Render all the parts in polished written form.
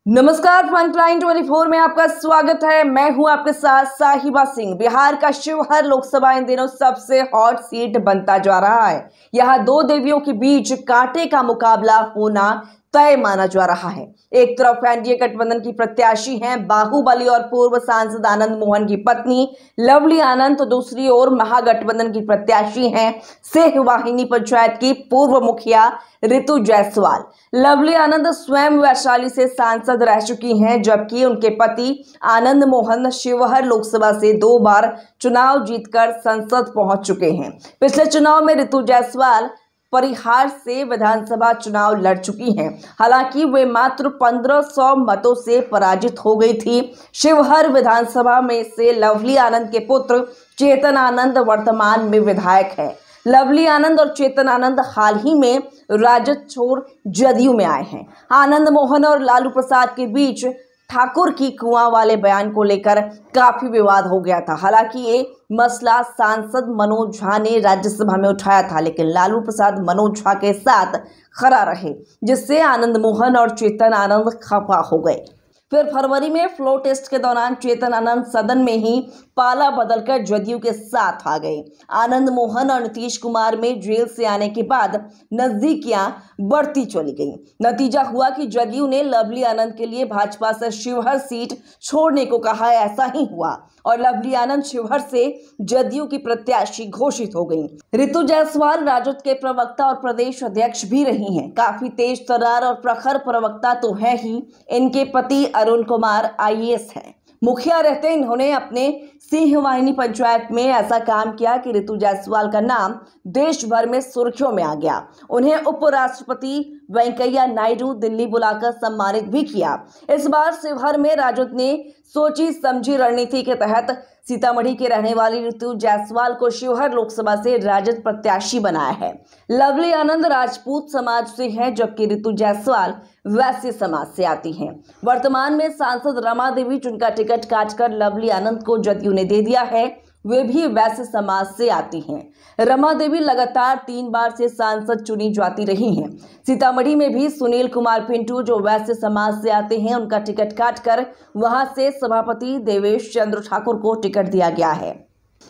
नमस्कार, फ्रंटलाइन 24 में आपका स्वागत है। मैं हूं आपके साथ साहिबा सिंह। बिहार का शिवहर लोकसभा इन दिनों सबसे हॉट सीट बनता जा रहा है। यहां दो देवियों के बीच कांटे का मुकाबला होना तय माना जा रहा है। एक तरफ एनडीए गठबंधन की प्रत्याशी हैं बाहुबली और पूर्व सांसद आनंद मोहन की पत्नी लवली आनंद, तो दूसरी ओर महागठबंधन की प्रत्याशी हैं सिंहवाहिनी पंचायत की पूर्व मुखिया ऋतु जायसवाल। लवली आनंद स्वयं वैशाली से सांसद रह चुकी हैं, जबकि उनके पति आनंद मोहन शिवहर लोकसभा से 2 बार चुनाव जीतकर संसद पहुंच चुके हैं। पिछले चुनाव में ऋतु जायसवाल परिहार से विधानसभा चुनाव लड़ चुकी हैं। हालांकि वे मात्र 1500 मतों से पराजित हो गई थी। शिवहर विधानसभा में से लवली आनंद के पुत्र चेतन आनंद वर्तमान में विधायक है। लवली आनंद और चेतन आनंद हाल ही में राजद छोड़ जदयू में आए हैं। आनंद मोहन और लालू प्रसाद के बीच ठाकुर की कुआं वाले बयान को लेकर काफी विवाद हो गया था। हालांकि ये मसला सांसद मनोज झा ने राज्यसभा में उठाया था, लेकिन लालू प्रसाद मनोज झा के साथ खड़ा रहे, जिससे आनंद मोहन और चेतन आनंद खफा हो गए। फिर फरवरी में फ्लोर टेस्ट के दौरान चेतन आनंद सदन में ही पाला बदलकर जदयू के साथ आ गए। आनंद मोहन और नीतीश कुमार में जेल से आने के बाद नजदीकियां बढ़ती चली गईं। नतीजा हुआ कि जदयू ने लवली आनंद के लिए भाजपा से शिवहर सीट छोड़ने को कहा। ऐसा ही हुआ और लवली आनंद शिवहर से जदयू की प्रत्याशी घोषित हो गईं। ऋतु जायसवाल राजद के प्रवक्ता और प्रदेश अध्यक्ष भी रही हैं। काफी तेज तर्रार और प्रखर प्रवक्ता तो है ही। इनके पति अरुण कुमार आईएएस हैं। मुखिया रहते इन्होंने अपने सिंहवाहिनी पंचायत में ऐसा काम किया कि ऋतु जायसवाल का नाम देश भर में सुर्खियों में आ गया। उन्हें उपराष्ट्रपति वेंकैया नायडू दिल्ली बुलाकर सम्मानित भी किया। इस बार शिवहर में राजद ने सोची समझी रणनीति के तहत सीतामढ़ी के रहने वाली ऋतु जायसवाल को शिवहर लोकसभा से राजद प्रत्याशी बनाया है। लवली आनंद राजपूत समाज से हैं, जबकि ऋतु जायसवाल वैश्य समाज से आती हैं। वर्तमान में सांसद रमा देवी, जिनका टिकट काटकर लवली आनंद को जदयू ने दे दिया है, वे भी वैश्य समाज से आती हैं। रमा देवी लगातार 3 बार से सांसद चुनी जाती रही हैं। सीतामढ़ी में भी सुनील कुमार पिंटू, जो वैश्य समाज से आते हैं, उनका टिकट काटकर वहां से सभापति देवेश चंद्र ठाकुर को टिकट दिया गया है।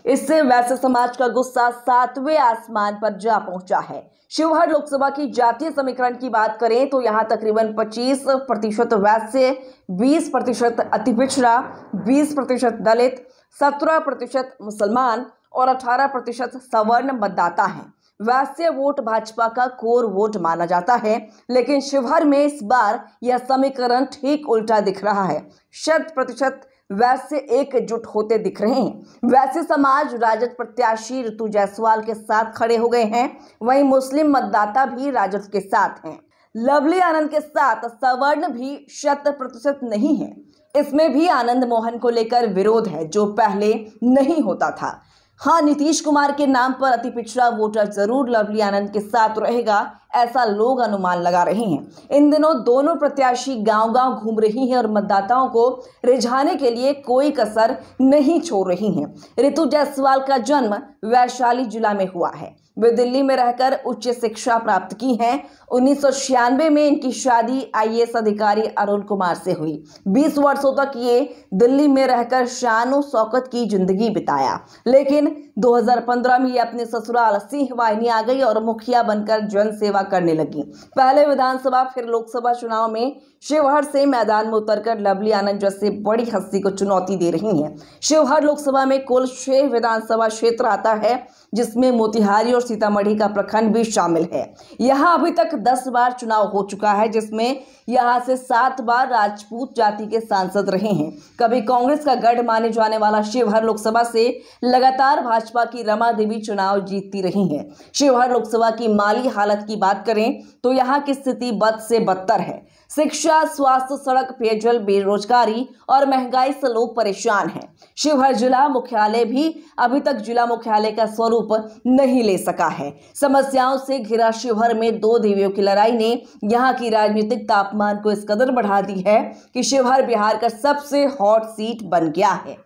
इससे वैश्य समाज का गुस्सा 7वें आसमान पर जा पहुंचा है। शिवहर लोकसभा की जातीय समीकरण की बात करें तो यहां तकरीबन 25% वैश्य, 20% अति पिछड़ा, 20% दलित, 17% मुसलमान और 18% सवर्ण मतदाता हैं। वैश्य वोट भाजपा का कोर वोट माना जाता है, लेकिन शिवहर में इस बार यह समीकरण ठीक उल्टा दिख रहा है। 100% वैश्य एकजुट होते दिख रहे हैं। वैश्य समाज राजद प्रत्याशी ऋतु जायसवाल के साथ खड़े हो गए हैं। वहीं मुस्लिम मतदाता भी राजद के साथ हैं। लवली आनंद के साथ सवर्ण भी 100% नहीं है। इसमें भी आनंद मोहन को लेकर विरोध है, जो पहले नहीं होता था। हाँ, नीतीश कुमार के नाम पर अति पिछड़ा वोटर जरूर लवली आनंद के साथ रहेगा, ऐसा लोग अनुमान लगा रहे हैं। इन दिनों दोनों प्रत्याशी गांव-गांव घूम रही हैं और मतदाताओं को रिझाने के लिए कोई कसर नहीं छोड़ रही हैं। ऋतु जायसवाल का जन्म वैशाली जिला में हुआ है। वे दिल्ली में रहकर उच्च शिक्षा प्राप्त की हैं। 1996 में इनकी शादी आईएएस अधिकारी अरुण कुमार से हुई। 20 वर्षों तक ये दिल्ली में रहकर शान शौकत की जिंदगी बिताया, लेकिन 2015 में ये अपने ससुराल सिंहवाहिनी आ गई और मुखिया बनकर जन सेवा करने लगी। पहले विधानसभा फिर लोकसभा चुनाव में शिवहर से मैदान में उतरकर लवली आनंद जैसे बड़ी हस्ती को चुनौती दे रही हैं। शिवहर लोकसभा में कुल 6 विधानसभा क्षेत्र आता है, जिसमें मोतिहारी और सीतामढ़ी का प्रखंड भी शामिल है। यहाँ अभी तक 10 बार चुनाव हो चुका है, जिसमें यहाँ से 7 बार राजपूत जाति के सांसद रहे हैं। कभी कांग्रेस का गढ़ माने जाने वाला शिवहर लोकसभा से लगातार भाजपा की रमा देवी चुनाव जीतती रही हैं। शिवहर लोकसभा की माली हालत की बात करें तो यहाँ की स्थिति बद से बदतर है। शिक्षा, स्वास्थ्य, सड़क, पेयजल, बेरोजगारी और महंगाई से लोग परेशान हैं। शिवहर जिला मुख्यालय भी अभी तक जिला मुख्यालय का स्वरूप नहीं ले सका है। समस्याओं से घिरा शिवहर में 2 देवियों की लड़ाई ने यहाँ की राजनीतिक तापमान को इस कदर बढ़ा दी है कि शिवहर बिहार का सबसे हॉट सीट बन गया है।